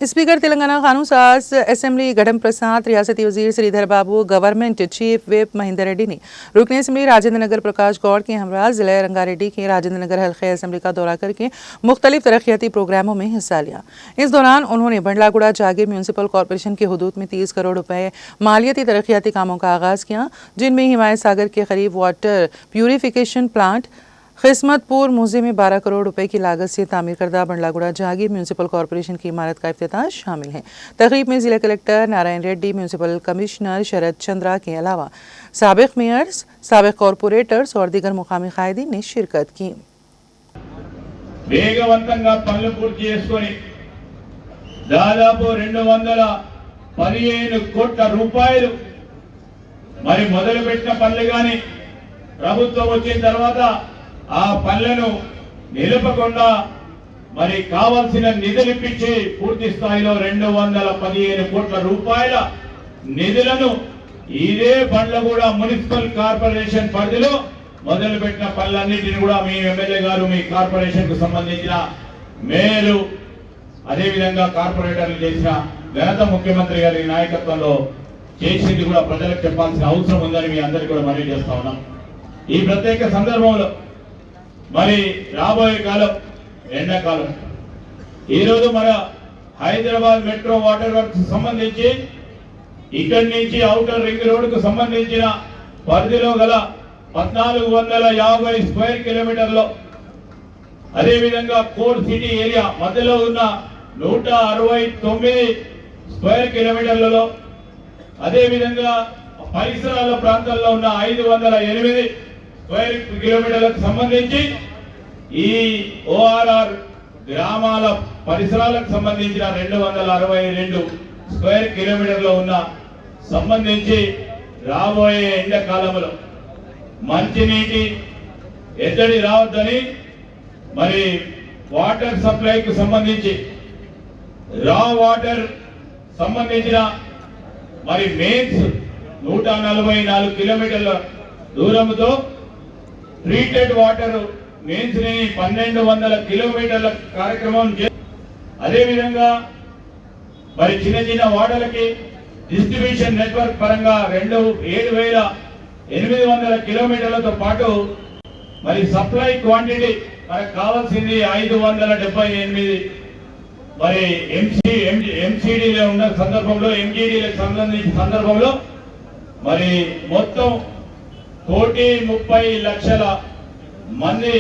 Speaker Telangana कानून साज assembly गढ़म Prasad, रियासती वजीर Sridhar Babu, government chief whip Mahendra Reddy ने रुकन असम्बली राजेंद्र नगर प्रकाश गौड़ के हमरा जिला रंगारेड्डी के राजेंद्र नगर हल्के असम्बली का दौरा करके मुख्तलिफ तरक्याती प्रोग्रामों में हिस्सा लिया। इस दौरान उन्होंने बंडलागुड़ा जागीर म्यूनसिपल कॉरपोरेशन की हदूद में 30 करोड़ रुपए मालियती तरक्याती कामों का आगाज़ किया, जिनमें हिमायत सागर के करीब वाटर प्यूरिफिकेशन प्लांट, खिस्मतपुर मूजे में 12 करोड़ रुपए की लागत से तामीर करदा बंडलागुड़ा जागीर म्यूनसिपल कॉरपोरेशन की इमारत का इफ्तिताह शामिल है। तकरीब में जिला collector Narayana Reddy, municipal commissioner Sharad Chandra के अलावा साबिक मेयर्स, साबिक कॉरपोरेटर्स और दीगर मुकामी कायदीन ने शिरकत की। వేగవంతంగా పనులు పూర్తి చేసుకొని దాదాపు 215 కోట్ల రూపాయలు మరి మొదలుపెట్టిన పనులు గాని ప్రభుత్వం వచ్చిన తర్వాత ఆ పనులను నిలపకుండా మరి కావాల్సిన నిధులు ఇప్పించి పూర్తి స్థాయిలో 215 కోట్ల రూపాయల నిధులను ఇదే బండ్లగూడ మున్సిపల్ కార్పొరేషన్ పరిధిలో మొదలుపెట్టిన పనులన్నింటినీ కూడా మీ ఎమ్మెల్యే గారు, మీ కార్పొరేషన్ కు సంబంధించిన మేయర్లు, అదేవిధంగా కార్పొరేటర్లు చేసిన ఘనత ముఖ్యమంత్రి గారి నాయకత్వంలో చేసింది కూడా ప్రజలకు చెప్పాల్సిన అవసరం ఉందని మీ అందరికీ కూడా మనవి చేస్తా ఉన్నాం। ఈ ప్రత్యేక సందర్భంలో మరి రాబోయే కాలం ఎండాకాలం, ఈరోజు మన హైదరాబాద్ మెట్రో వాటర్ వర్క్స్ సంబంధించి ఇక్కడి నుంచి ఔటర్ రింగ్ రోడ్డుకు సంబంధించిన పరిధిలో గల 1450 స్క్వేర్ కిలోమీటర్లో, అదేవిధంగా కోర్ సిటీ ఏరియా మధ్యలో ఉన్న 169 స్క్వేర్ కిలోమీటర్లలో, అదేవిధంగా పరిసరాల ప్రాంతాల్లో ఉన్న 508 స్క్వేర్ కిలోమీటర్లకు సంబంధించి ఈ ఓఆర్ఆర్ గ్రామాల పరిసరాలకు సంబంధించిన 262 స్క్వేర్ కిలోమీటర్లో ఉన్న సంబంధించి రాబోయే ఎండాకాలంలో మంచినీటి ఎద్దడి రావద్దని మరి వాటర్ సప్లైకి సంబంధించి రా వాటర్ సంబంధించిన మరి మెయిన్స్ 144 కిలోమీటర్ల దూరంతో ట్రీటెడ్ వాటర్ మెయిన్స్ ని 1200 కిలోమీటర్ల కార్యక్రమం, అదేవిధంగా మరి చిన్న చిన్న వాటర్లకి డిస్ట్రిబ్యూషన్ నెట్వర్క్ పరంగా 7800 కిలోమీటర్లతో పాటు మరి సప్లై క్వాంటిటీ మనకు కావాల్సింది 578 మరి ఎంసీడీలో ఉన్న సందర్భంలో, ఎంజీడీలకు సంబంధించిన సందర్భంలో మరి మొత్తం 1,30,00,000 మంది